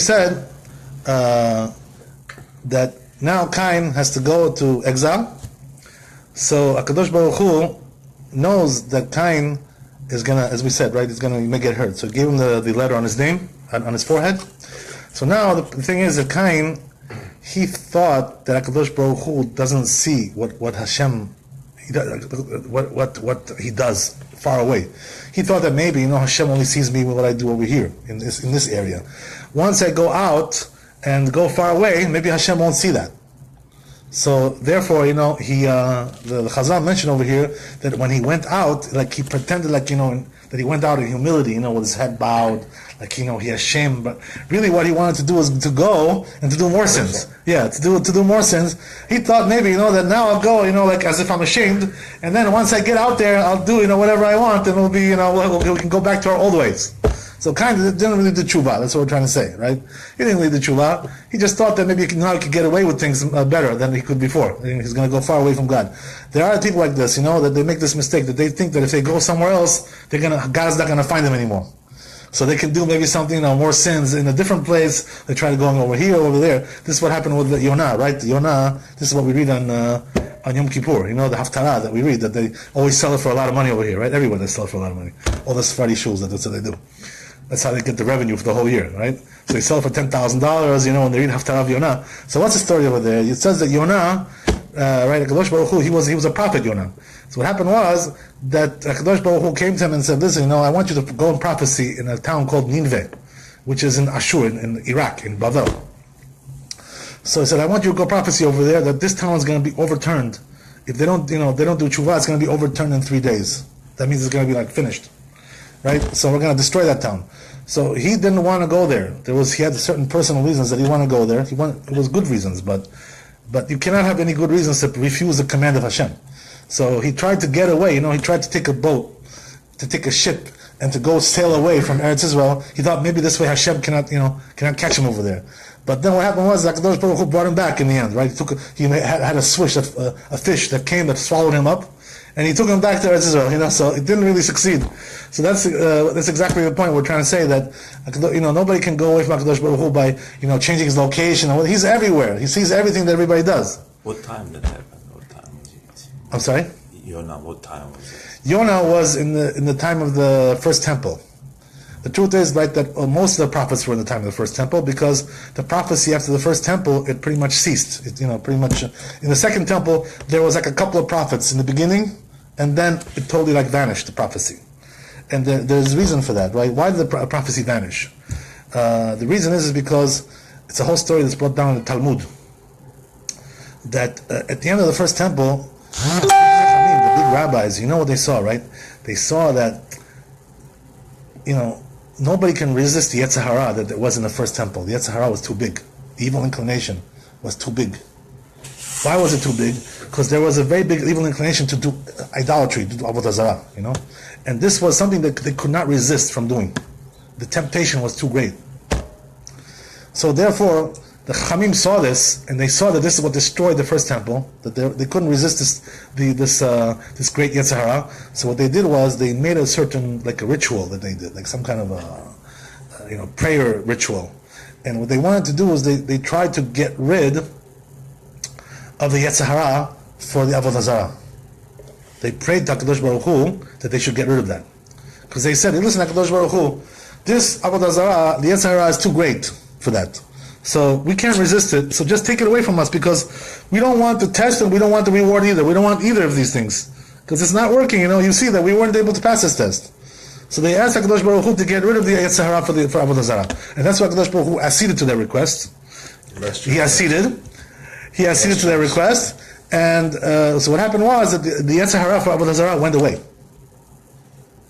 said that now Cain has to go to exile. So HaKadosh Baruch Hu knows that Cain is gonna, as we said, right, he's gonna get hurt. So he gave him the letter on his name, on his forehead. So now the thing is that Cain, he thought that HaKadosh Baruch Hu doesn't see what Hashem, what he does far away. He thought that maybe, Hashem only sees me with what I do over here in this area. Once I go out and go far away, maybe Hashem won't see that. So therefore, the Chazal mentioned over here that when he went out, like he pretended like, that he went out in humility, with his head bowed, like, he has shame, but really what he wanted to do was to go and to do more sins. Yeah, to do more sins. He thought maybe, that now I'll go, like as if I'm ashamed, and then once I get out there, I'll do, whatever I want, and it'll be, we can go back to our old ways. So kind of didn't really do tshuva. That's what we're trying to say, right? He didn't really do tshuva. He just thought that maybe now he could get away with things better than he could before. He's going to go far away from God. There are people like this, that they make this mistake, that they think that if they go somewhere else, God's not going to find them anymore. So they can do maybe something, more sins in a different place. They try to go over here, over there. This is what happened with Yonah, right? Yonah, this is what we read on Yom Kippur, the Haftarah that we read, that they always sell it for a lot of money over here, right? Everywhere they sell it for a lot of money. All the Sephardi shuls, that's what they do. That's how they get the revenue for the whole year, right? So they sell for $10,000, when they read Haftarah of Yonah. So what's the story over there? It says that Yonah, right, HaKadosh Baruch Hu, he was a prophet, Yonah. So what happened was that HaKadosh Baruch Hu came to him and said, listen, I want you to go in prophecy in a town called Nineveh, which is in Ashur, in Iraq, in Babel. So he said, I want you to go prophecy over there that this town is going to be overturned. If they don't do tshuva, it's going to be overturned in 3 days. That means it's going to be finished. Right? So we're going to destroy that town. So he didn't want to go there. He had certain personal reasons that he wanted to go there. It was good reasons, but you cannot have any good reasons to refuse the command of Hashem. So he tried to get away. He tried to take a boat, to take a ship, and to go sail away from Eretz Israel. He thought maybe this way Hashem cannot catch him over there. But then what happened was HaKadosh Baruch Hu brought him back in the end. Right? He had a swish, a fish that came that swallowed him up. And he took him back to Eretz Israel, so it didn't really succeed. So that's exactly the point we're trying to say, that nobody can go away from HaKadosh Baruch Hu by changing his location. He's everywhere. He sees everything that everybody does. What time did that happen? What time was it? I'm sorry? Yonah, what time was it? Yonah was in the time of the first temple. The truth is, right, that most of the prophets were in the time of the first temple, because the prophecy after the first temple, it pretty much ceased. Pretty much in the second temple, there was a couple of prophets in the beginning, and then it totally vanished, the prophecy. And there's reason for that, right? Why did the prophecy vanish? The reason is because it's a whole story that's brought down in the Talmud. That at the end of the first temple, the big rabbis, what they saw, right? They saw that, nobody can resist the Yetzer Hara that was in the first temple. The Yetzer Hara was too big. The evil inclination was too big. Why was it too big? Because there was a very big evil inclination to do idolatry, to do avodah zarah, And this was something that they could not resist from doing. The temptation was too great. So therefore, the Chachamim saw this, and they saw that this is what destroyed the first temple, that they couldn't resist this great Yetzer Hara. So what they did was they made a certain, a ritual that they did, some kind of a prayer ritual. And what they wanted to do was they tried to get rid of the Yetzer Hara for the avodah zarah. They prayed to HaKadosh Baruch Hu that they should get rid of that. Because they said, hey, listen, HaKadosh Baruch Hu, this avodah zarah, the Yetzer Hara is too great for that. So we can't resist it, so just take it away from us, because we don't want the test and we don't want the reward either. We don't want either of these things. Because it's not working, you see that we weren't able to pass this test. So they asked HaKadosh Baruch Hu to get rid of the Yetzer Hara for avodah zarah. And that's why HaKadosh Baruch Hu acceded to their request. He acceded to their request, and so what happened was that the Yetzer Hara for avodah zarah went away.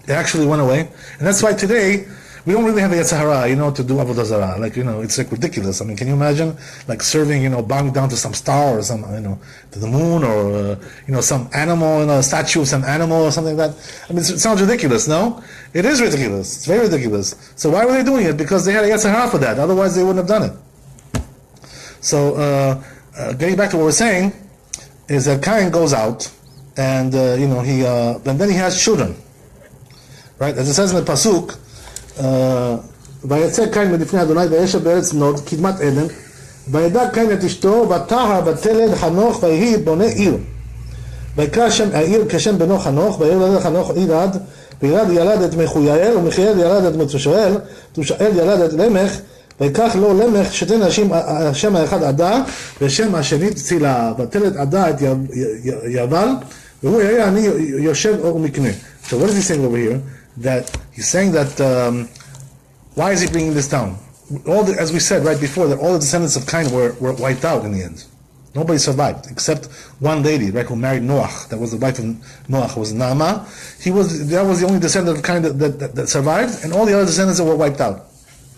It actually went away, and that's why today we don't really have a Yetzer Hara, to do avodah zarah. It's ridiculous. I mean, can you imagine serving, bowing down to some star or some, to the moon, or some animal, a statue of some animal or something like that? I mean, it sounds ridiculous, no? It is ridiculous. It's very ridiculous. So why were they doing it? Because they had a Yetzer Hara for that. Otherwise, they wouldn't have done it. So. Getting back to what we're saying, is that Cain goes out, and and then he has children, right? As it says in the pasuk, ויצא קין מלפני אדוני וישב בארץ נוד קדמת עדן וידע קין את אשתו ותהר ותלד חנוך ויהי בונה עיר ויקרא שם העיר כשם בנו חנוך וילד חנוך ירד וירד ילד את מחויאל ומחויאל ילד את מתושאל מתושאל ילד את למך ויקח לו למך שתי נשים השם האחד עדה ושם השני צילה ותלד עדה את יבל והוא היה אני יושב ומקנה. So what is he saying over here? That he's saying that why is he bringing this down? As we said right before, that all the descendants of Cain were wiped out in the end. Nobody survived except one lady, right, who married Noach. That was the wife of Noach, was Naamah. That was the only descendant of Cain that survived, and all the other descendants were wiped out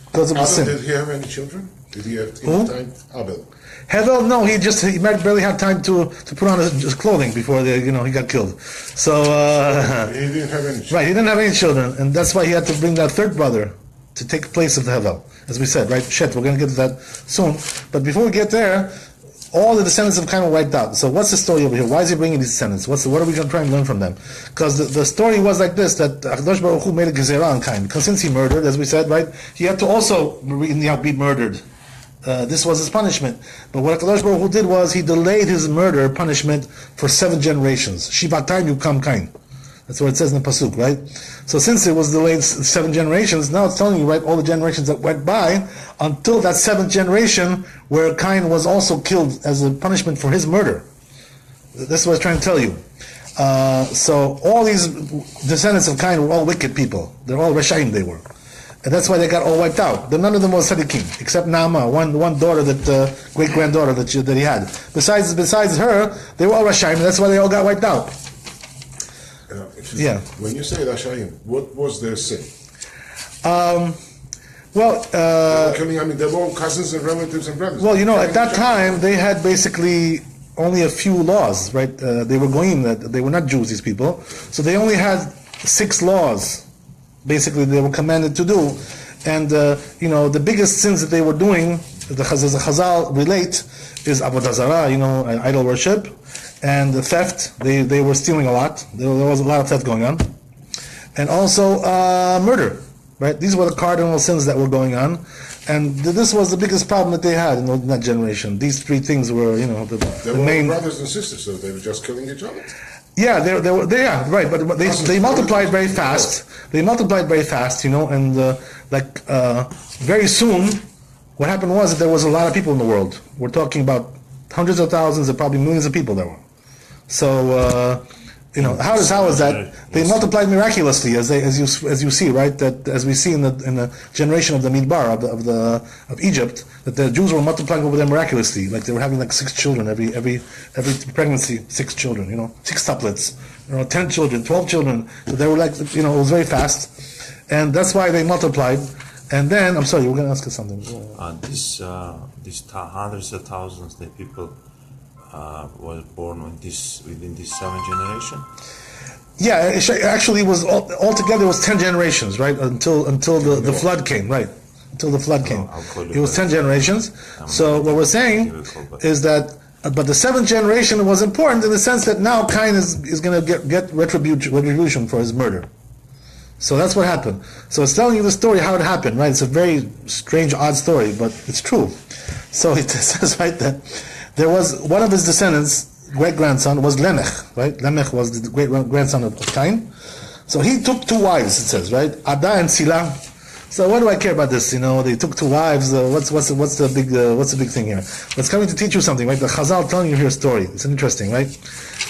because of the sin. Did he have any children? Did he have time? Abel. Hevel, no, he barely had time to put on his clothing before he got killed. So he didn't have any children. Right, he didn't have any children, and that's why he had to bring that third brother to take the place of Hevel, as we said, right? Shet, we're going to get to that soon. But before we get there, all the descendants of Cain were wiped out. So what's the story over here? Why is he bringing these descendants? What are we going to try and learn from them? Because the story was like this, that Akadosh Baruch Hu made a gezerah on Cain. Because since he murdered, as we said, right, he had to also be murdered. This was his punishment. But what Akadosh Baruch Hu did was he delayed his murder punishment for 7 generations. Shivatayim yukam Cain. That's what it says in the pasuk, right? So since it was delayed 7 generations, now it's telling you, right, all the generations that went by until that 7th generation where Cain was also killed as a punishment for his murder. That's what it's trying to tell you. So all these descendants of Cain were all wicked people. They're all Reshaim, they were. And that's why they got all wiped out. None of them was tzaddikim, except Naamah, one daughter, great-granddaughter that he had. Besides her, they were all Reshaim, and that's why they all got wiped out. Yeah. When you say Rashayim, what was their sin? They were all cousins and relatives and brothers. Well, at that time, they had basically only a few laws, right? They were goyim, they were not Jews, these people. So they only had 6 laws, basically, they were commanded to do. And, the biggest sins that they were doing, the Chazal relate, is Avodah Zarah, idol worship. And the theft, they were stealing a lot. There was a lot of theft going on. And also murder, right? These were the cardinal sins that were going on. And this was the biggest problem that they had in that generation. These 3 things were, they the were main... brothers and sisters, so they were just killing each other. Yeah, right. But they multiplied very fast. They multiplied very fast, and very soon, what happened was that there was a lot of people in the world. We're talking about hundreds of thousands and probably millions of people there were. So, how is that? They multiplied miraculously, as you see, right? That as we see in the generation of the Midbar of Egypt, that the Jews were multiplying over there miraculously, like they were having 6 children every pregnancy, 6 children, 6 tuplets, 10 children, 12 children. So they were it was very fast, and that's why they multiplied. And then, I'm sorry, you were going to ask us something. These hundreds of thousands of people were born within this 7th generation. Yeah, actually, it was altogether it was 10 generations, right? Until the flood came, right? Until the flood came, it was 10 generations. So what we're saying is that, but the 7th generation was important in the sense that now Cain is going to get retribution for his murder. So that's what happened. So it's telling you the story how it happened, right? It's a very strange, odd story, but it's true. So it says right that there was one of his descendants, great-grandson, was Lemech, right? Lemech was the great-grandson of Cain. So he took 2 wives, it says, right? Ada and Sila. So what do I care about this? They took 2 wives. What's the big thing here? But it's coming to teach you something, right? The Chazal telling you here a story. It's interesting, right?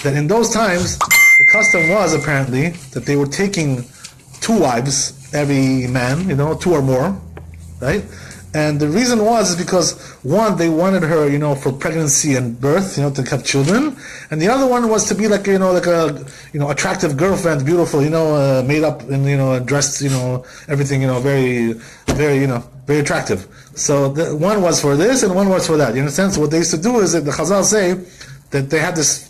That in those times, the custom was apparently that they were taking 2 wives, every man, 2 or more, right? And the reason was because one, they wanted her, for pregnancy and birth, to have children, and the other one was to be like a attractive girlfriend, beautiful, made up and dressed, everything, very, very, very attractive. So one was for this and one was for that. You understand? So what they used to do is that the Chazal say that they had this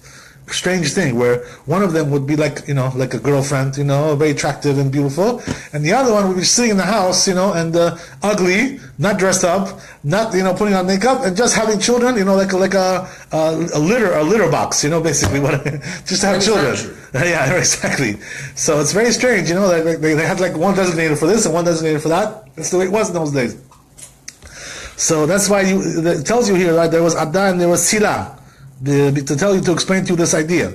strange thing where one of them would be like a girlfriend, very attractive and beautiful, and the other one would be sitting in the house, and ugly, not dressed up, not putting on makeup, and just having children, like a litter box, basically what just to have children. Yeah, exactly. So it's very strange, they had like one designated for this and one designated for that. That's the way it was in those days. So that's why it tells you here, right? There was Ada and there was Sila, to explain to you this idea.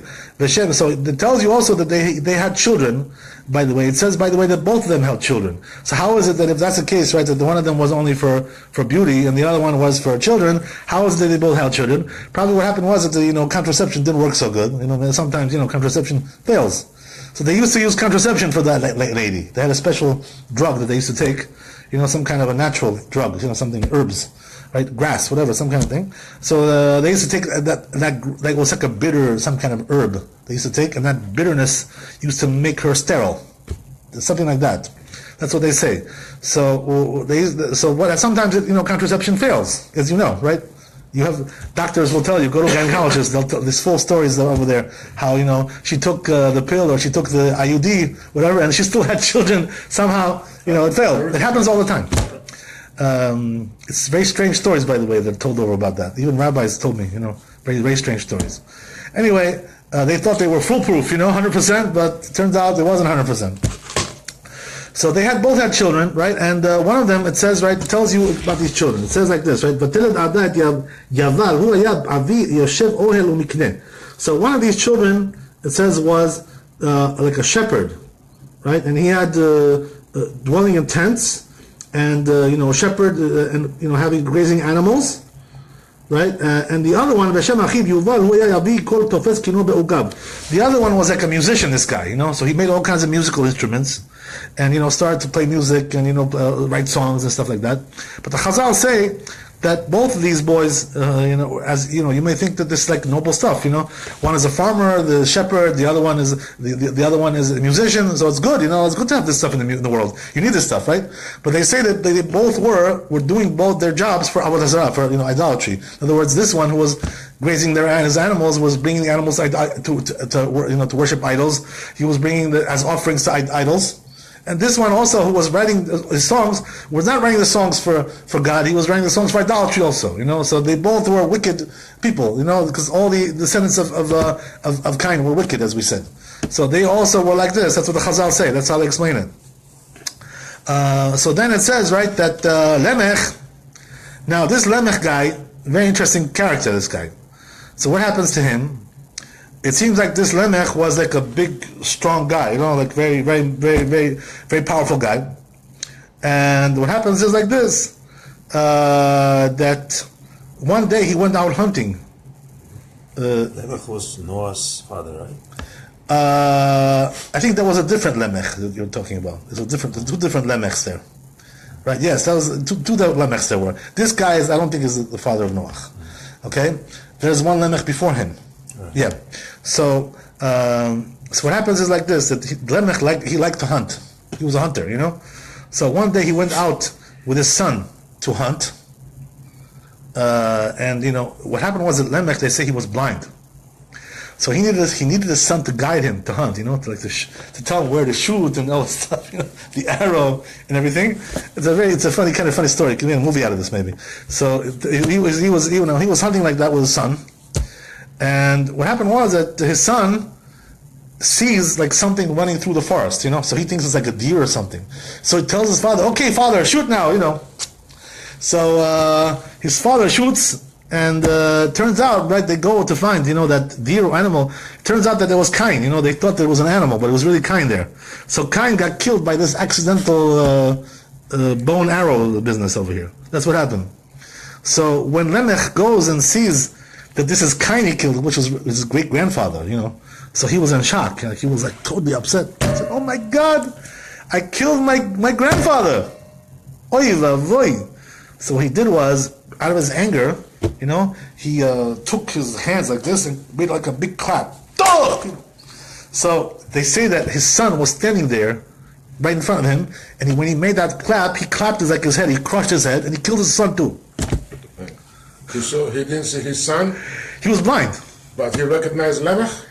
So it tells you also that they had children. By the way, it says that both of them had children. So how is it that if that's the case, right, that one of them was only for beauty and the other one was for children? How is it that they both had children? Probably what happened was that the contraception didn't work so good. Sometimes contraception fails. So they used to use contraception for that lady. They had a special drug that they used to take. Some kind of a natural drug, something, herbs, right, grass, whatever, some kind of thing. So they used to take that was like a bitter, some kind of herb they used to take, and that bitterness used to make her sterile, something like that. That's what they say. So sometimes contraception fails, as you know, right? You have doctors will tell you, go to gynecologists, they'll tell these full stories over there, how she took the pill or she took the IUD, whatever, and she still had children. Somehow, it failed. It happens all the time. It's very strange stories, by the way, that are told over about that. Even rabbis told me, very, very strange stories. Anyway, they thought they were foolproof, 100%, but it turns out it wasn't 100%. So they both had children, right? And one of them, it says, right, it tells you about these children. It says like this, right? So one of these children, it says, was like a shepherd, right? And he had dwelling in tents, and a shepherd, and having grazing animals, right? And the other one, the other one was like a musician, this guy, so he made all kinds of musical instruments, and started to play music and write songs and stuff like that. But the Chazal say that both of these boys, as you may think that this is like noble stuff. One is a farmer, the shepherd. The other one is the other one is a musician. So it's good. It's good to have this stuff in the world. You need this stuff, right? But they say that they both were doing both their jobs for avodah zarah, for idolatry. In other words, this one who was grazing his animals was bringing the animals to worship idols. He was bringing as offerings to idols. And this one also, who was writing his songs, was not writing the songs for God. He was writing the songs for idolatry also. So they both were wicked people. Because all the descendants of Cain were wicked, as we said. So they also were like this. That's what the Chazal say. That's how they explain it. So then it says, right, that Lemech. Now this Lemech guy, very interesting character. This guy. So what happens to him? It seems like this Lemech was like a big, strong guy, like very, very, very, very, very powerful guy. And what happens is like this, that one day he went out hunting. Lemech was Noah's father, right? I think there was a different Lemech that you're talking about. There's two different Lemechs there. Right, yes, that was two Lemechs there were. This guy I don't think is the father of Noah. Okay? There's one Lemech before him. Right. Yeah. So what happens is like this, that Lemech he liked to hunt. He was a hunter, So one day he went out with his son to hunt. And what happened was that Lemech, they say he was blind. So he needed his son to guide him to hunt, to tell him where to shoot and all that stuff, the arrow and everything. It's a funny story. It could be a movie out of this maybe. So he was hunting like that with his son. And what happened was that his son sees like something running through the forest, so he thinks it's like a deer or something. So he tells his father, "Okay, father, shoot now," So his father shoots, and turns out, right, they go to find, that deer or animal. It turns out that there was Cain, they thought there was an animal, but it was really Cain there. So Cain got killed by this accidental bow and arrow business over here. That's what happened. So when Lemech goes and sees that this is Cain he killed, which was his great-grandfather, So he was in shock. He was like totally upset. He said, "Oh my God, I killed my grandfather. Oy vavoy." So what he did was, out of his anger, he took his hands like this and made like a big clap. So they say that his son was standing there right in front of him, and when he made that clap, he clapped his head, he crushed his head, and he killed his son too. So he didn't see his son? He was blind. But he recognized Lemech?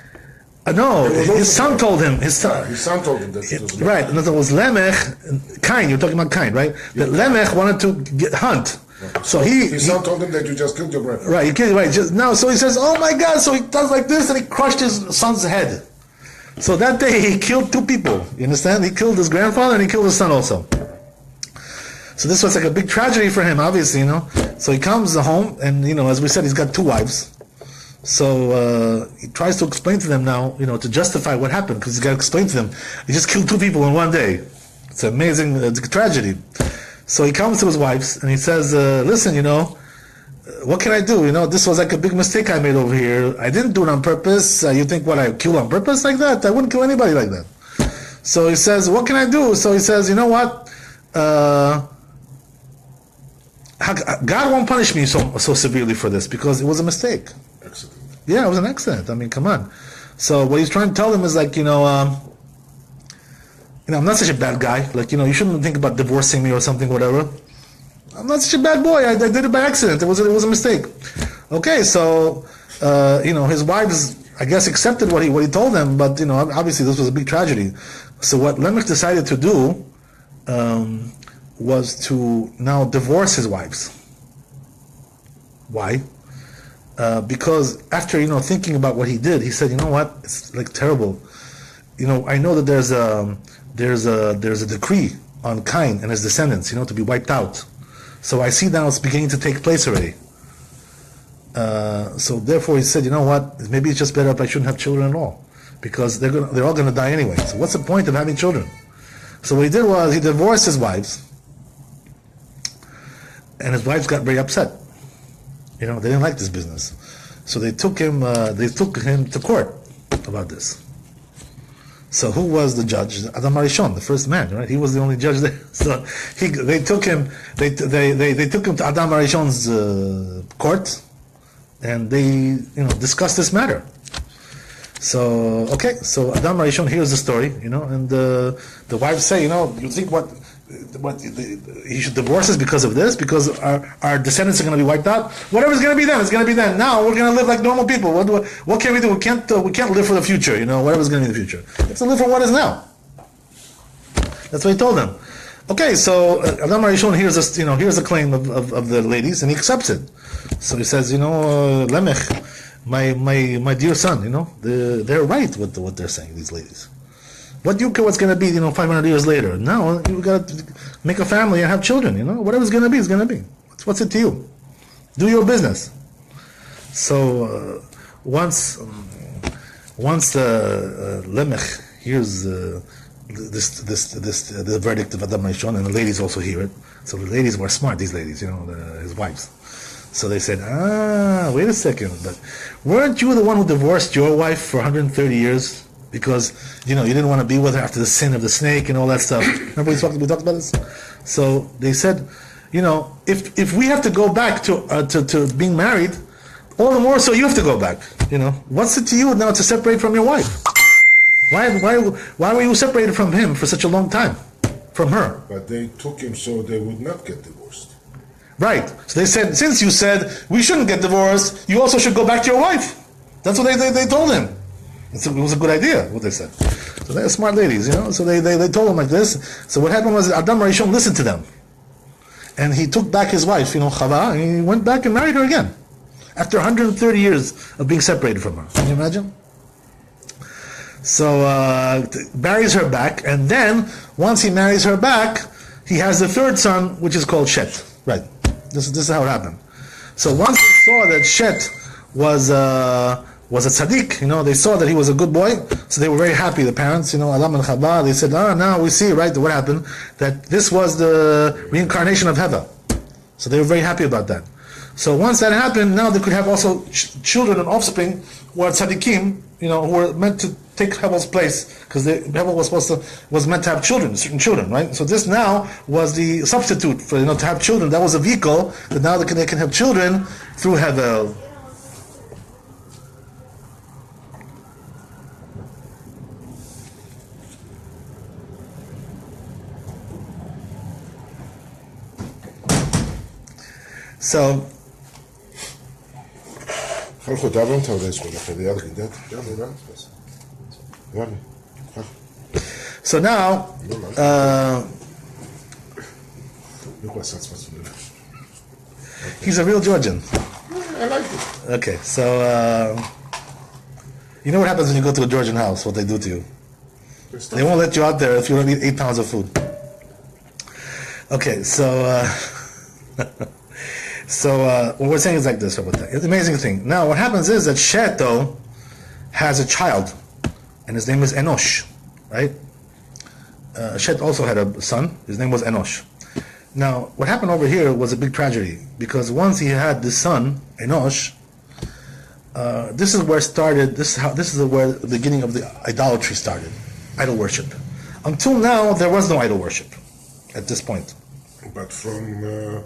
No, It was his also son told him. His son, His son told him that it was Lemech. right? In other words, Lemech, Cain. You're talking about Cain, right? That Lemech wanted to hunt, so His son told him that you just killed your grandfather. right. He killed right. Just now, so he says, "Oh my God!" So he does like this, and he crushed his son's head. So that day he killed two people. You understand? He killed his grandfather and he killed his son also. So this was like a big tragedy for him, obviously, So he comes home, and as we said, he's got two wives. So he tries to explain to them now, to justify what happened, because he's got to explain to them. He just killed two people in one day. It's amazing, it's a tragedy. So he comes to his wives and he says, "Listen, what can I do? This was like a big mistake I made over here. I didn't do it on purpose. You think what, I kill on purpose like that? I wouldn't kill anybody like that." So he says, "What can I do?" So he says, "You know what? God won't punish me so severely for this, because it was a mistake." Accident. Yeah, it was an accident. I mean, come on. So what he's trying to tell them is like, I'm not such a bad guy. Like, you shouldn't think about divorcing me or something, whatever. I'm not such a bad boy. I did it by accident. It was a mistake. Okay, so his wives, I guess, accepted what he told them, but obviously this was a big tragedy. So what Lemech decided to do was to now divorce his wives. Why? Because after thinking about what he did, he said, "You know what? It's like terrible. I know that there's a decree on Cain and his descendants, to be wiped out. So I see now it's beginning to take place already. So therefore, he said, you know what? Maybe it's just better if I shouldn't have children at all, because they're all going to die anyway. So what's the point of having children?" So what he did was he divorced his wives, and his wives got very upset. They didn't like this business, so they took him to court about this. So who was the judge? Adam Arishon, the first man, right? He was the only judge there. So they took him to Adam Arishon's court, and they discussed this matter. So so Adam Arishon hears the story, and the wives say, you think what he should divorce us because of this, because our descendants are going to be wiped out. Whatever's going to be then, it's going to be then. Now we're going to live like normal people. What can we do? We can't live for the future. Whatever's going to be in the future. We have to live for what is now. That's what he told them. Okay, so Adam Arishon hears this, hears the claim of the ladies, and he accepts it. So he says, Lemech, my dear son, they're right with what they're saying, these ladies. What do you care what's going to be, 500 years later? Now you got to make a family and have children. Whatever's going to be is going to be. What's it to you? Do your business. So once Lemech hears the verdict of Adam Rishon, and the ladies also hear it. So the ladies were smart. These ladies, his wives. So they said, wait a second, but weren't you the one who divorced your wife for 130 years? Because you didn't want to be with her after the sin of the snake and all that stuff. Remember we talked about this. So they said, if we have to go back to being married, all the more so you have to go back. What's it to you now to separate from your wife? Why were you separated from him for such a long time, from her? But they took him so they would not get divorced. Right. So they said, since you said we shouldn't get divorced, you also should go back to your wife. That's what they told him. It was a good idea, what they said. So they're smart ladies, So they told him like this. So what happened was Adam Rishon listened to them. And he took back his wife, Chava, and he went back and married her again. After 130 years of being separated from her. Can you imagine? So marries her back, and then once he marries her back, he has the third son, which is called Shet. Right. This is how it happened. So once they saw that Shet was a tzaddik, they saw that he was a good boy, so they were very happy, the parents, Adam and Chava, they said, now we see, right, what happened, that this was the reincarnation of Heva. So they were very happy about that. So once that happened, now they could have also children and offspring who are tzaddikim, who were meant to take Hevel's place, because Hevel was meant to have children, certain children, right? So this now was the substitute for, to have children. That was a vehicle that now they can have children through Hevel. خلقوا تعبان توديس ولا خلي يالك ده يلا بس يلا So now, look what that's supposed to do. he's a real Georgian. I like it. Okay, so you know what happens when you go to a Georgian house, what they do to you. They won't let you out there if you don't eat 8 pounds of food. Okay, so what we're saying is like this. It's an amazing thing. Now, what happens is that Shet, though, has a child, and his name is Enosh, right? Shet also had a son. His name was Enosh. Now, what happened over here was a big tragedy, because once he had this son, Enosh, this is where started. This is where the beginning of the idolatry started, idol worship. Until now, there was no idol worship at this point. But from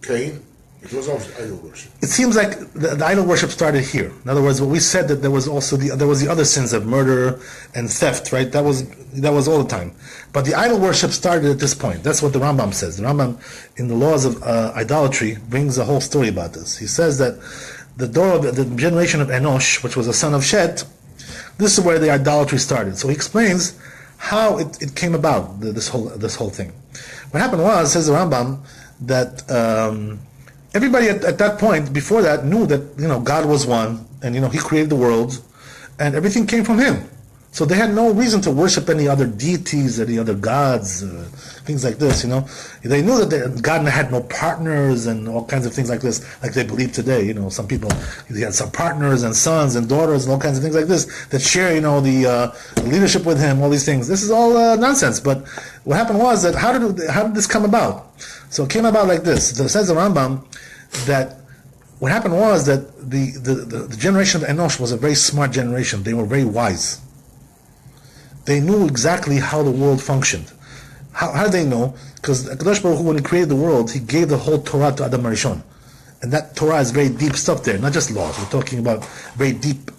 Cain, it was also idol worship. It seems like the idol worship started here. In other words, what we said, that there was also the other sins of murder and theft, right? That was all the time. But the idol worship started at this point. That's what the Rambam says. The Rambam, in the laws of idolatry, brings a whole story about this. He says that the generation of Enosh, which was a son of Shet, this is where the idolatry started. So he explains how it came about, this whole thing. What happened was, says the Rambam, that everybody at that point, before that, knew that God was one, and He created the world, and everything came from Him. So they had no reason to worship any other deities, any other gods, things like this. They knew that God had no partners and all kinds of things like this, like they believe today. Some people, he had some partners and sons and daughters and all kinds of things like this that share, the leadership with him. All these things. This is all nonsense. But what happened was that how did this come about? So it came about like this. So it says the Rambam that what happened was that the generation of Enosh was a very smart generation. They were very wise. They knew exactly how the world functioned. How did they know? Because HaKadosh Baruch Hu, when He created the world, He gave the whole Torah to Adam HaRishon. And that Torah is very deep stuff there, not just laws. We're talking about very deep,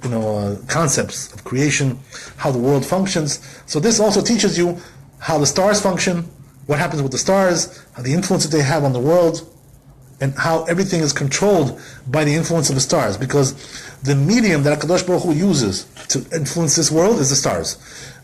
concepts of creation, how the world functions. So this also teaches you how the stars function, what happens with the stars, how the influence that they have on the world, and how everything is controlled by the influence of the stars. Because the medium that HaKadosh Baruch Hu uses to influence this world is the stars.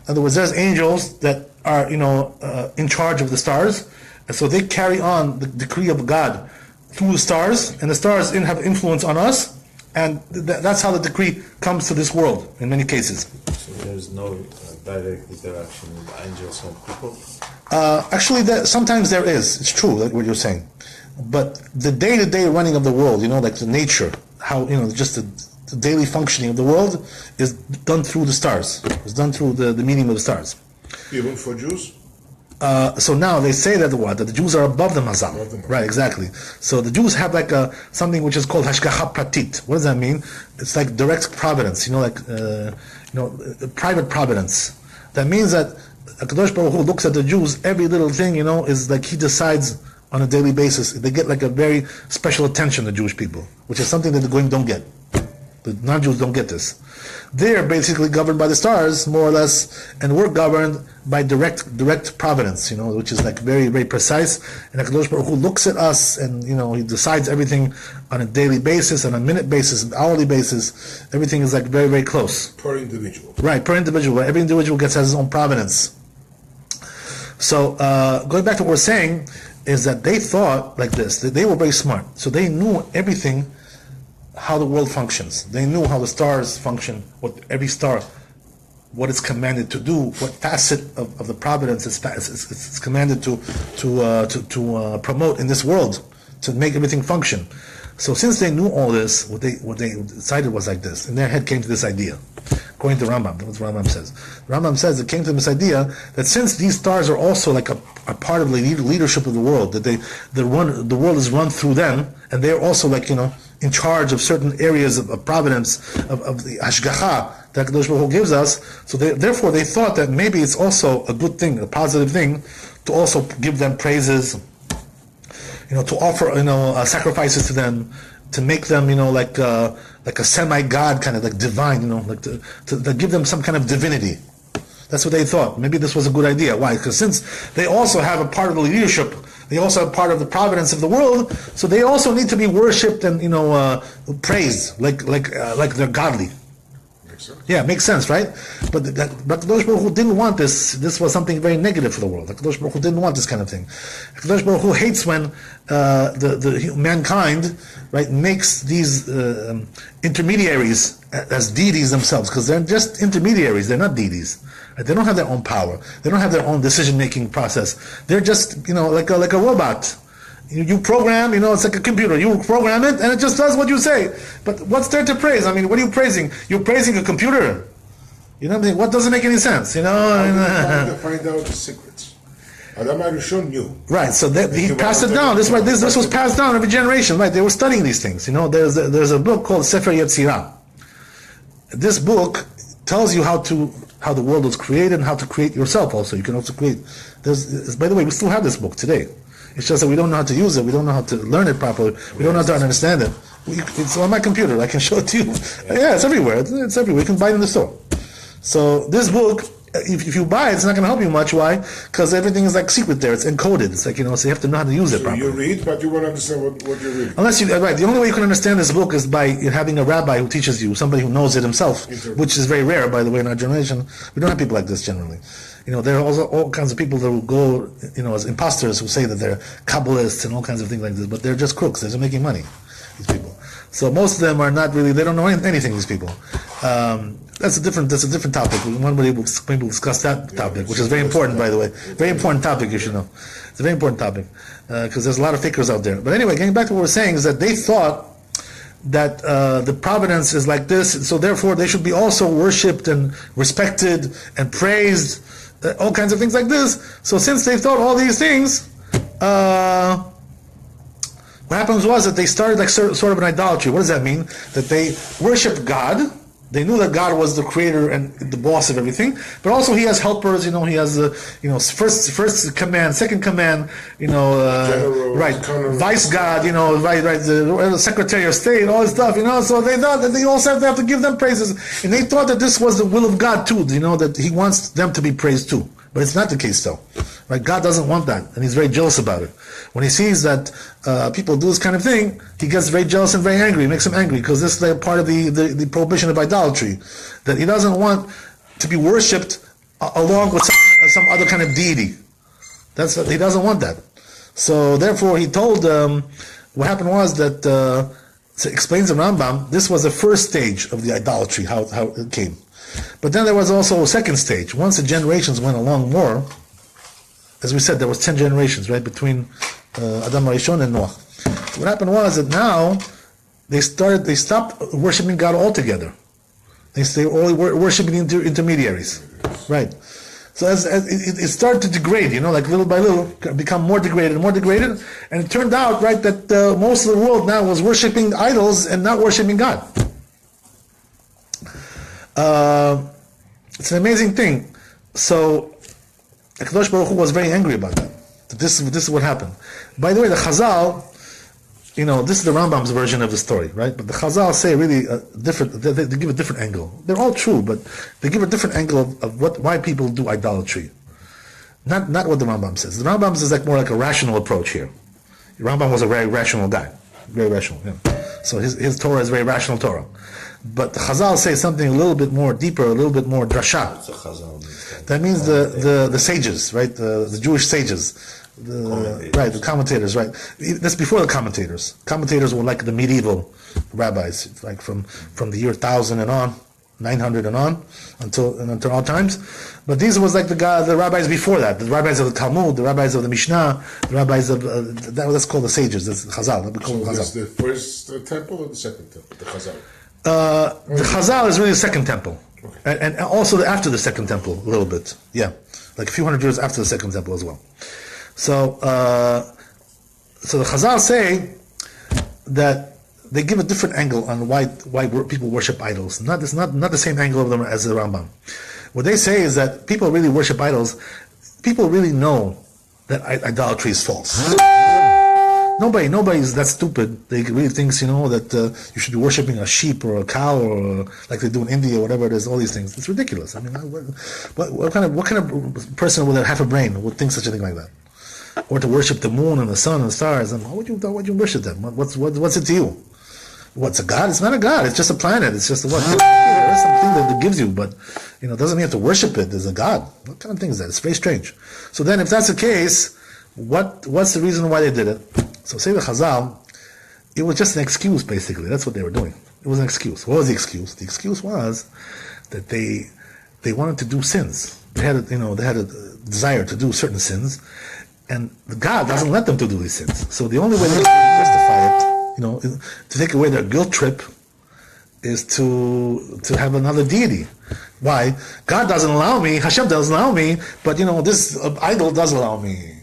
In other words, there's angels that are, in charge of the stars, and so they carry on the decree of God through the stars, and the stars have influence on us, and that's how the decree comes to this world in many cases. So there's no direct interaction with angels and people? Actually, sometimes there is. It's true, like what you're saying. But the day-to-day running of the world, like the nature, how, just the daily functioning of the world is done through the stars. It's done through the medium of the stars. Even for Jews? So now they say that the Jews are above the Mazal. Right, exactly. So the Jews have like something which is called Hashgacha Pratit. What does that mean? It's like direct providence, private providence. That means that HaKadosh Baruch Hu looks at the Jews, every little thing, is like He decides on a daily basis. They get like a very special attention, the Jewish people, which is something that the Goyim don't get. The non-Jews don't get this. They're basically governed by the stars, more or less, and we're governed by direct providence, which is like very, very precise. And HaKadosh Baruch Hu looks at us, and He decides everything on a daily basis, on a minute basis, an hourly basis. Everything is like very, very close. Per individual. Right, per individual. Every individual has his own providence. So going back to what we're saying, is that they thought like this, that they were very smart. So they knew everything, how the world functions. They knew how the stars function, what every star, what it's commanded to do, what facet of the providence it's commanded to promote in this world, to make everything function. So since they knew all this, what they decided was like this. In their head came to this idea. According to Rambam, that's what Rambam says. Rambam says it came to this idea that since these stars are also like a part of the leadership of the world, that the world is run through them, and they're also like in charge of certain areas of providence of the hashgacha that Kadosh Baruch Hu gives us. So therefore they thought that maybe it's also a good thing, a positive thing, to also give them praises, to offer sacrifices to them, to make them like a semi-god, kind of like divine, like to give them some kind of divinity. That's what they thought. Maybe this was a good idea. Why? Because since they also have a part of the leadership They also are part of the providence of the world. So they also need to be worshipped and praised like they're godly. Yeah, makes sense, right? But Kadosh Baruch Hu didn't want this. This was something very negative for the world. Kadosh Baruch Hu didn't want this kind of thing. Kadosh Baruch Hu hates when the mankind, right, makes these intermediaries as deities themselves, because they're just intermediaries. They're not deities. Right? They don't have their own power. They don't have their own decision-making process. They're just like a robot. You program, it's like a computer. You program it, and it just does what you say. But what's there to praise? I mean, what are you praising? You're praising a computer. You know what I mean? What doesn't make any sense? Find out the secrets. Adam HaRishon knew. Right. So he passed it down. This was passed down every generation. Right. They were studying these things. There's a book called Sefer Yetzirah. This book tells you how the world was created and how to create yourself. Also, you can also create. By the way, we still have this book today. It's just that we don't know how to use it. We don't know how to learn it properly. We don't know how to understand it. It's on my computer. I can show it to you. Yeah, it's everywhere. It's everywhere. You can buy it in the store. So this book, if you buy it, it's not going to help you much. Why? Because everything is like secret there. It's encoded. It's like, so you have to know how to use it properly. You read, but you won't understand what you read. Right. The only way you can understand this book is by having a rabbi who teaches you, somebody who knows it himself, which is very rare, by the way, in our generation. We don't have people like this generally. There are also all kinds of people that will go, as imposters who say that they're Kabbalists and all kinds of things like this, but they're just crooks. They're just making money, these people. So most of them are not really, they don't know anything, these people. That's a different topic. One day we'll discuss that topic, which is very important, by the way. Very important topic, you should know. It's a very important topic, because there's a lot of fakers out there. But anyway, getting back to what we're saying is that they thought that the providence is like this, so therefore they should be also worshipped and respected and praised, all kinds of things like this. So since they thought all these things, what happens was that they started like sort of an idolatry. What does that mean? That they worshiped God. They knew that God was the creator and the boss of everything, but also He has helpers. He has first command, second command. General, right, vice God. The Secretary of State, all this stuff. So they thought that they also have to give them praises, and they thought that this was the will of God too. That He wants them to be praised too. But it's not the case, though. Right? God doesn't want that, and He's very jealous about it. When He sees that people do this kind of thing, He gets very jealous and very angry. It makes Him angry, because this is part of the prohibition of idolatry, that He doesn't want to be worshipped along with some other kind of deity. He doesn't want that. So therefore, He told what happened was that, so explains the Rambam, this was the first stage of the idolatry, how it came. But then there was also a second stage. Once the generations went along more, as we said, there was 10 generations, right, between Adam HaRishon and Noah. So what happened was that now they stopped worshiping God altogether. They only worshiping intermediaries, right? So as it started to degrade, like little by little, become more degraded, and it turned out, right, that most of the world now was worshiping idols and not worshiping God. It's an amazing thing. So Kadosh Baruch Hu was very angry about that. This is what happened. By the way, the Chazal, this is the Rambam's version of the story, right? But the Chazal say really different. They give a different angle. They're all true, but they give a different angle of why people do idolatry. Not what the Rambam says. The Rambam is more like a rational approach here. The Rambam was a very rational guy, very rational. Yeah. So his Torah is very rational Torah. But the Chazal say something a little bit more deeper, a little bit more drasha. That means the sages, right? The Jewish sages, the commentators, right? That's before the commentators. Commentators were like the medieval rabbis, like from the year 1000 and on, 900 and on, until our times. But these was like the rabbis before that, the rabbis of the Talmud, the rabbis of the Mishnah, the rabbis of that's called the sages. That's Chazal. We call So Chazal. that's the first temple or the second temple? The Chazal. The Chazal is really the second temple, and also after the second temple a little bit, yeah, like a few hundred years after the second temple as well. So the Chazal say that they give a different angle on why people worship idols. Not the same angle of them as the Rambam. What they say is that people really worship idols. People really know that idolatry is false. Nobody is that stupid. They really thinks, that you should be worshiping a sheep or a cow or like they do in India or whatever it is. All these things. It's ridiculous. I mean, what kind of person with a half a brain would think such a thing like that? or to worship the moon and the sun and the stars, then why would you worship them? What's it to you? What's a god? It's not a god. It's just a planet. It's just what? There's something that gives you, but it doesn't mean you have to worship it as a god. What kind of thing is that? It's very strange. So then, if that's the case, what's the reason why they did it? So say the Chazal, it was just an excuse, basically. That's what they were doing. It was an excuse. What was the excuse? The excuse was that they wanted to do sins. They had a desire to do certain sins, and God doesn't let them to do these sins. So the only way they can justify it, to take away their guilt trip, is to have another deity. Why? God doesn't allow me, Hashem doesn't allow me, but this idol does allow me.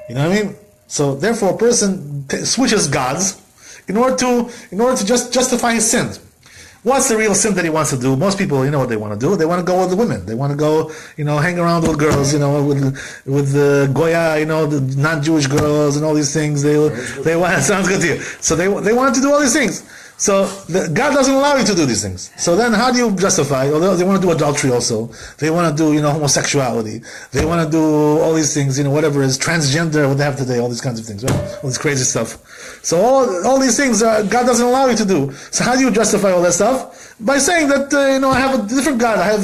You know what I mean? So therefore a person switches gods in order to just justify his sins. What's the real sin that he wants to do? Most people, what they want to do? They want to go with the women. They want to go, hang around with girls, with the Goya, the non-Jewish girls and all these things. They want, sounds good to you. So they want to do all these things. So God doesn't allow you to do these things. So then how do you justify? Although they want to do adultery also. They want to do, homosexuality. They want to do all these things, whatever is transgender, what they have today, all these kinds of things, right? All this crazy stuff. So all these things God doesn't allow you to do. So how do you justify all that stuff? By saying that, I have a different God. I have,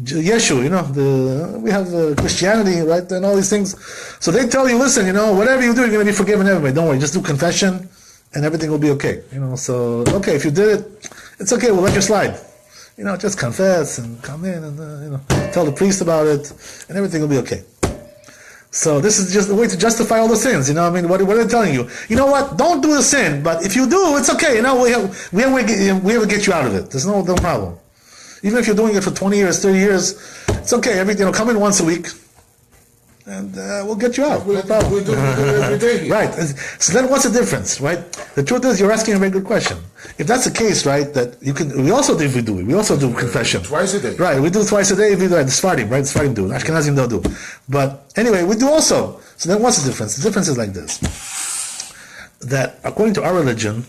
Yeshu, we have Christianity, right? And all these things. So they tell you, listen, whatever you do, you're going to be forgiven everybody. Don't worry, just do confession and everything will be okay. So, okay, if you did it, it's okay, we'll let you slide. Just confess and come in and, tell the priest about it and everything will be okay. So this is just a way to justify all the sins, what are they telling you? You know what, don't do the sin, but if you do, it's okay, we will get you out of it. There's no problem. Even if you're doing it for 20 years, 30 years, it's okay, come in once a week, and we'll get you out. No problem. We do it every day. Right. So then what's the difference, right? The truth is, you're asking a very good question. If that's the case, right, that we also do confession. Twice a day. Right, we do it twice a day, we do it. The Sephardim, right? The Sephardim do it. Ashkenazim don't do. But anyway, we do also. So then what's the difference? The difference is like this. That according to our religion,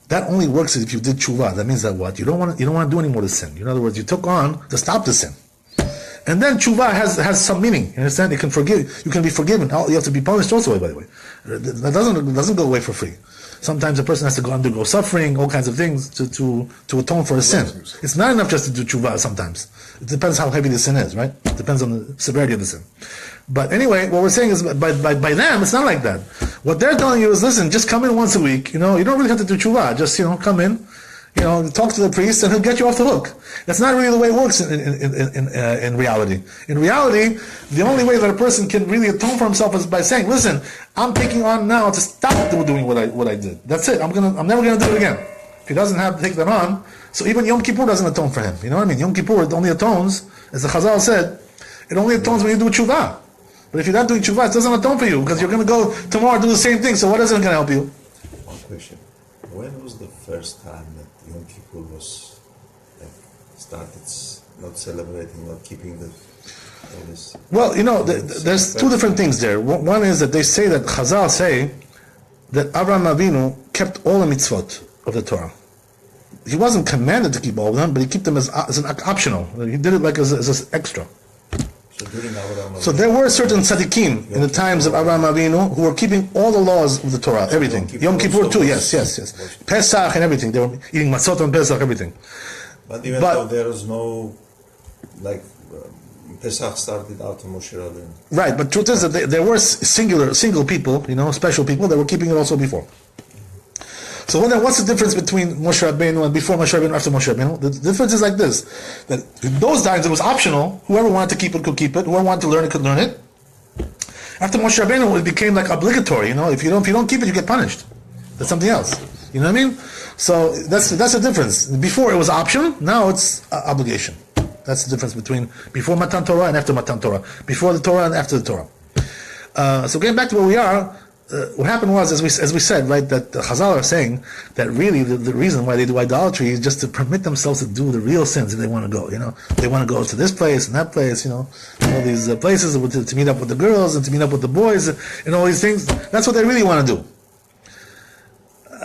that only works if you did tshuva. That means that what? You don't want to do any more to sin. In other words, you took on to stop the sin. And then tshuva has some meaning. You understand? You can be forgiven. You have to be punished also, by the way. That doesn't go away for free. Sometimes a person has to undergo suffering, all kinds of things to atone for a sin. It's not enough just to do tshuva sometimes. It depends how heavy the sin is, right? It depends on the severity of the sin. But anyway, what we're saying is by them, it's not like that. What they're telling you is, listen, just come in once a week. You don't really have to do tshuva. Just, come in. Talk to the priest and he'll get you off the hook. That's not really the way it works in reality. In reality, the only way that a person can really atone for himself is by saying, listen, I'm taking on now to stop doing what I did. That's it. I'm never going to do it again. If he doesn't have to take that on, so even Yom Kippur doesn't atone for him. You know what I mean? Yom Kippur only atones, as the Chazal said, it only atones when you do tshuva. But if you're not doing tshuva, it doesn't atone for you because you're going to go tomorrow and do the same thing. So what is it going to help you? One question. When was the first time that Yom Kippur was started not celebrating, not keeping all this? Well, there's two different things there. One is that they say that Chazal say that Avraham Avinu kept all the mitzvot of the Torah. He wasn't commanded to keep all of them, but he kept them as an optional. He did it like as an extra. So there were certain tzaddikim in the times of Avraham Avinu who were keeping all the laws of the Torah, everything. Yom Kippur too, yes. Pesach and everything. They were eating matzot on Pesach, everything. But even though there was no, Pesach started out of Moshe Rabbeinu. Right, but truth is that there were single people, special people that were keeping it also before. So then what's the difference between Moshe Rabbeinu and before Moshe Rabbeinu and after Moshe Rabbeinu? The difference is like this, that in those times it was optional. Whoever wanted to keep it could keep it. Whoever wanted to learn it could learn it. After Moshe Rabbeinu, it became like obligatory. If you don't keep it, you get punished. That's something else. You know what I mean? So that's the difference. Before it was option, now it's obligation. That's the difference between before Matan Torah and after Matan Torah. Before the Torah and after the Torah. So getting back to where we are, what happened was, as we said, right, that the Chazal are saying that really the reason why they do idolatry is just to permit themselves to do the real sins that they want to go. They want to go to this place and that place. All these places to meet up with the girls and to meet up with the boys and all these things. That's what they really want to do.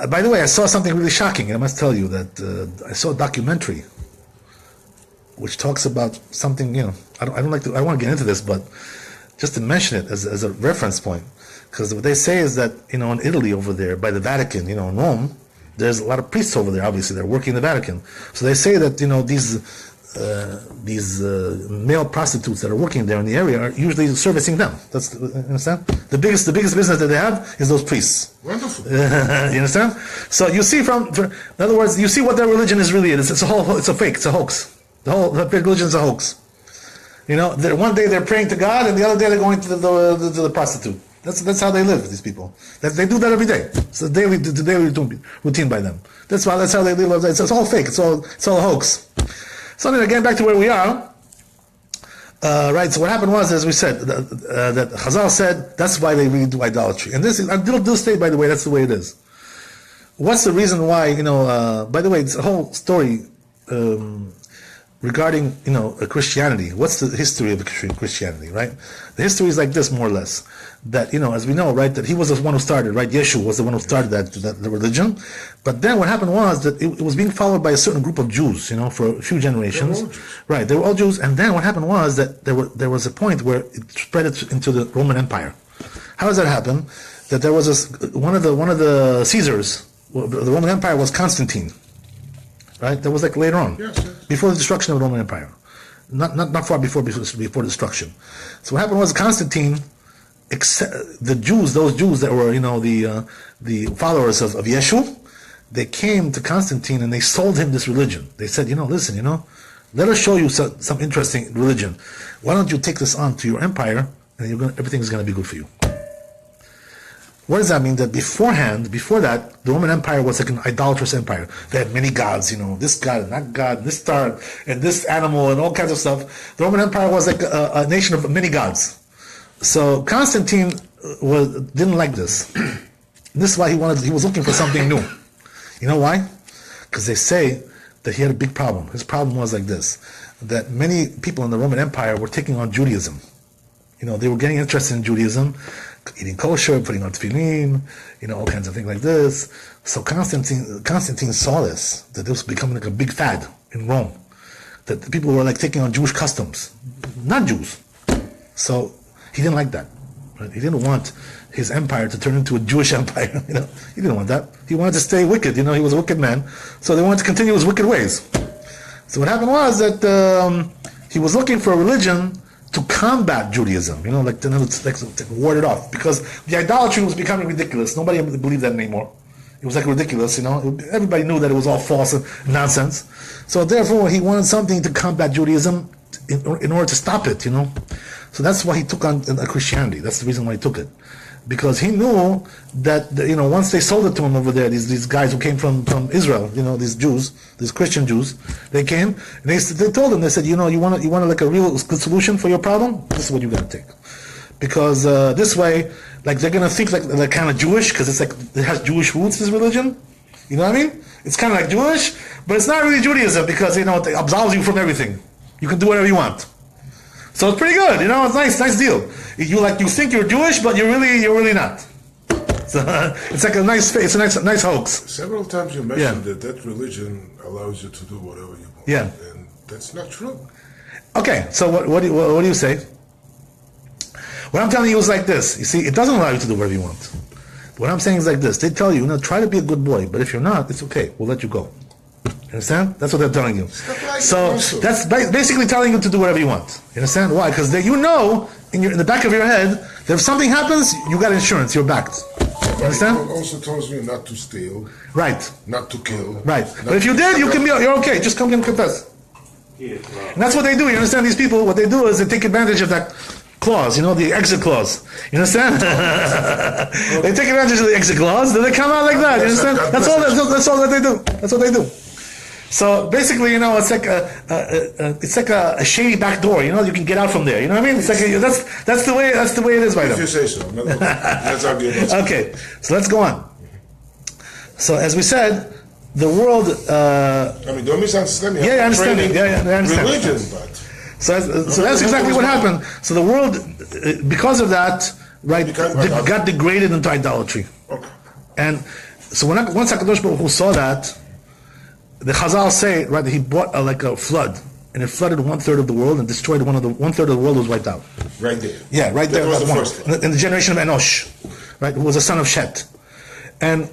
By the way, I saw something really shocking. I must tell you that I saw a documentary which talks about something. I don't want to get into this, but just to mention it as a reference point, because what they say is that, in Italy over there, by the Vatican, in Rome, there's a lot of priests over there, obviously, they're working in the Vatican. So they say that, these male prostitutes that are working there in the area are usually servicing them. That's, you understand? The biggest business that they have is those priests. Wonderful. You understand? So you see in other words, you see what their religion is really. It's a fake, it's a hoax. The whole religion is a hoax. One day they're praying to God, and the other day they're going to the prostitute. That's how they live, these people. They do that every day. It's the daily routine by them. That's how they live. It's all fake. It's all a hoax. So anyway, getting back to where we are, right? So what happened was, as we said, that Chazal said that's why they really do idolatry. And this is until this day, by the way, that's the way it is. What's the reason why? By the way, it's a whole story regarding Christianity. What's the history of Christianity? Right? The history is like this, more or less. That as we know, right, that he was the one who started, right? Yeshua was the one who started the religion. But then what happened was that it was being followed by a certain group of Jews, for a few generations. Right, they were all Jews. And then what happened was that there was a point where it spread into the Roman Empire. How does that happen? That there was one of the Caesars. Well, the Roman Empire was Constantine. Right, that was like later on, yes. Before the destruction of the Roman Empire, not far before destruction. So what happened was Constantine. The Jews, those Jews that were, the followers of Yeshua, they came to Constantine and they sold him this religion. They said, listen, let us show you some interesting religion. Why don't you take this on to your empire, and everything's going to be good for you. What does that mean? That before that, the Roman Empire was like an idolatrous empire. They had many gods, this god and that god, this star and this animal and all kinds of stuff. The Roman Empire was like a nation of many gods. So Constantine didn't like this. This is why he was looking for something new. You know why? Because they say that he had a big problem. His problem was like this, that many people in the Roman Empire were taking on Judaism. They were getting interested in Judaism, eating kosher, putting on tefillin, all kinds of things like this. So Constantine saw this, that this was becoming like a big fad in Rome, that the people were like taking on Jewish customs, not Jews. So he didn't like that. Right? He didn't want his empire to turn into a Jewish empire. He didn't want that. He wanted to stay wicked. He was a wicked man, so they wanted to continue his wicked ways. So what happened was that he was looking for a religion to combat Judaism. Like ward it off, because the idolatry was becoming ridiculous. Nobody believed that anymore. It was like ridiculous. Everybody knew that it was all false and nonsense. So therefore, he wanted something to combat Judaism in order to stop it. So that's why he took on Christianity. That's the reason why he took it, because he knew that once they sold it to him over there, these guys who came from Israel, these Jews, these Christian Jews, they came and they told him, they said, you want like a real good solution for your problem? This is what you got to take, because this way, like they're gonna think like they're kind of Jewish, because it's like it has Jewish roots, this religion. You know what I mean? It's kind of like Jewish, but it's not really Judaism, because it absolves you from everything. You can do whatever you want. So it's pretty good, it's nice deal. You think you're Jewish, but you're really not. So it's like a nice hoax. Several times you mentioned that religion allows you to do whatever you want. Yeah. And that's not true. Okay, so what do you say? What I'm telling you is like this. You see, it doesn't allow you to do whatever you want. What I'm saying is like this. They tell you, try to be a good boy, but if you're not, it's okay. We'll let you go. You understand? That's what they're telling you. So that's basically telling you to do whatever you want. You understand? Why? Because in the back of your head, that if something happens, you got insurance. You're backed. You understand? It also tells me not to steal. Right. Not to kill. Right. But if you did, you're okay. Just come and confess. And that's what they do. You understand? These people, what they do is they take advantage of that clause, the exit clause. You understand? They take advantage of the exit clause, then they come out like that. You understand? That's all that they do. That's what they do. So basically, it's like a shady back door. You can get out from there. You know what I mean? It's like that's the way it is by them. If you say so. Let's argue about it. Okay, so let's go on. So as we said, the world. Don't misunderstand me. I understand. I understand. Religion, but. So that's exactly what happened. So the world, because of that, right, got degraded into idolatry. Okay. And so once HaKadosh Baruch Hu saw that, the Chazal say, right, he brought like a flood and it flooded 1/3 of the world and destroyed 1/3 of the world was wiped out. Right there. Yeah, right there. That was the one. first flood. In the generation of Enosh, right, who was a son of Shet. And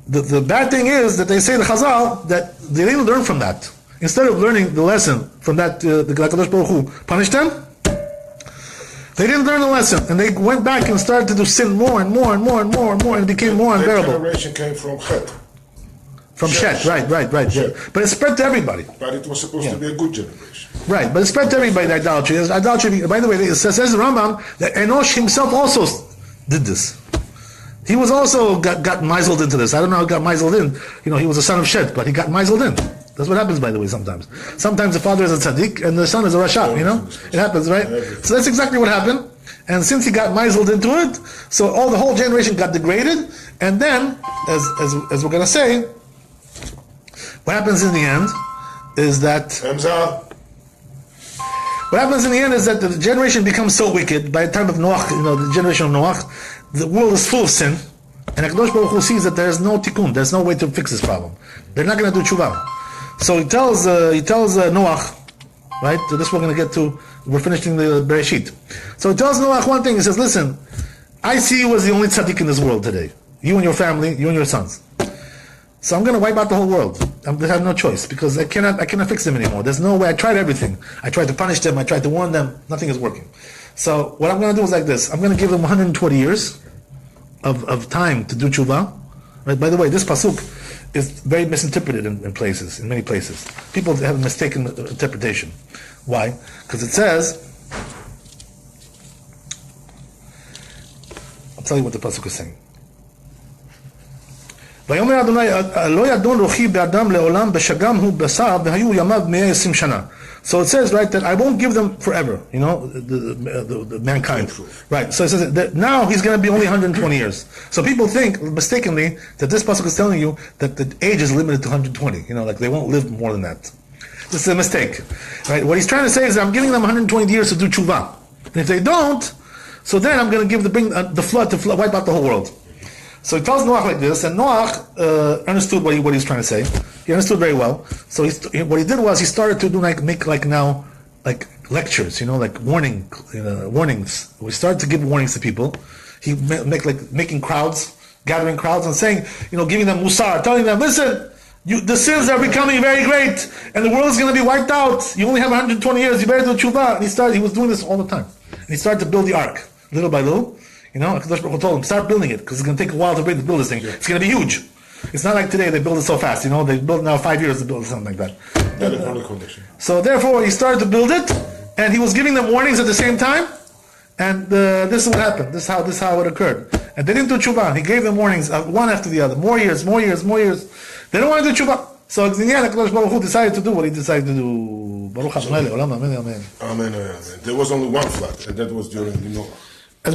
the bad thing is that they say the Chazal that they didn't learn from that. Instead of learning the lesson from that, the Kadosh Baruch Hu punished them. They didn't learn the lesson, and they went back and started to do sin more and more and more and more and more, and it became more unbearable. That generation came from Chet. From Shet, right. Yeah. But it spread to everybody. But it was supposed to be a good generation. Right, but it spread to everybody, the idolatry. Idolatry, by the way, it says the Rambam that Enosh himself also did this. He was also got misled into this. I don't know how he got misled in. He was a son of Shet, but he got misled in. That's what happens, by the way, sometimes. Sometimes the father is a tzaddik and the son is a rasha, It happens, right? So that's exactly what happened. And since he got misled into it, so the whole generation got degraded. And then, as we're going to say, what happens in the end is that... What happens in the end is that the generation becomes so wicked, by the time of Noach, the generation of Noach, the world is full of sin. And HaKadosh Baruch Hu sees that there is no tikkun, there's no way to fix this problem. They're not going to do tshuva. So he tells Noach, right? So this we're going to get to. We're finishing the Bereshit. So he tells Noach one thing. He says, "Listen, I see you as the only tzaddik in this world today. You and your family, you and your sons. So I'm going to wipe out the whole world. I have no choice because I cannot fix them anymore. There's no way. I tried everything. I tried to punish them. I tried to warn them. Nothing is working. So what I'm going to do is like this. I'm going to give them 120 years of time to do tshuva. Right? By the way, this pasuk is very misinterpreted in many places. People have a mistaken interpretation. Why? Because it says, I'll tell you what the pasuk is saying. ויאמר אדוני לא ידון רוחי באדם לעולם בשגם הוא בשר והיו ימיו 120 שנה. So it says, right, that I won't give them forever, the mankind. Right, so it says that now he's going to be only 120 years. So people think, mistakenly, that this pasuk is telling you that the age is limited to 120. Like they won't live more than that. This is a mistake. Right, what he's trying to say is that I'm giving them 120 years to do tshuva. And if they don't, so then I'm going to bring the flood to wipe out the whole world. So he tells Noach like this, and Noach understood what he was trying to say. He understood very well. So what he did was he started to make lectures, like warnings. We started to give warnings to people. He making crowds, gathering crowds, and saying, giving them musar, telling them, listen, the sins are becoming very great, and the world is going to be wiped out. You only have 120 years. You better do tshuva. And he was doing this all the time. And he started to build the ark little by little. HaKadosh Baruch Hu told him, start building it, because it's going to take a while to build this thing. It's going to be huge. It's not like today, they build it so fast, they build now 5 years to build something like that. So therefore, he started to build it, and he was giving them warnings at the same time, and this is what happened. This is how it occurred. And they didn't do tshuva. He gave them warnings, one after the other, more years. They don't want to do tshuva. So in the end, HaKadosh Baruch Hu decided to do what he decided to do. Baruch Adonai le'olam, amen, amen. Amen, amen. There was only one flood, and that was during Noah.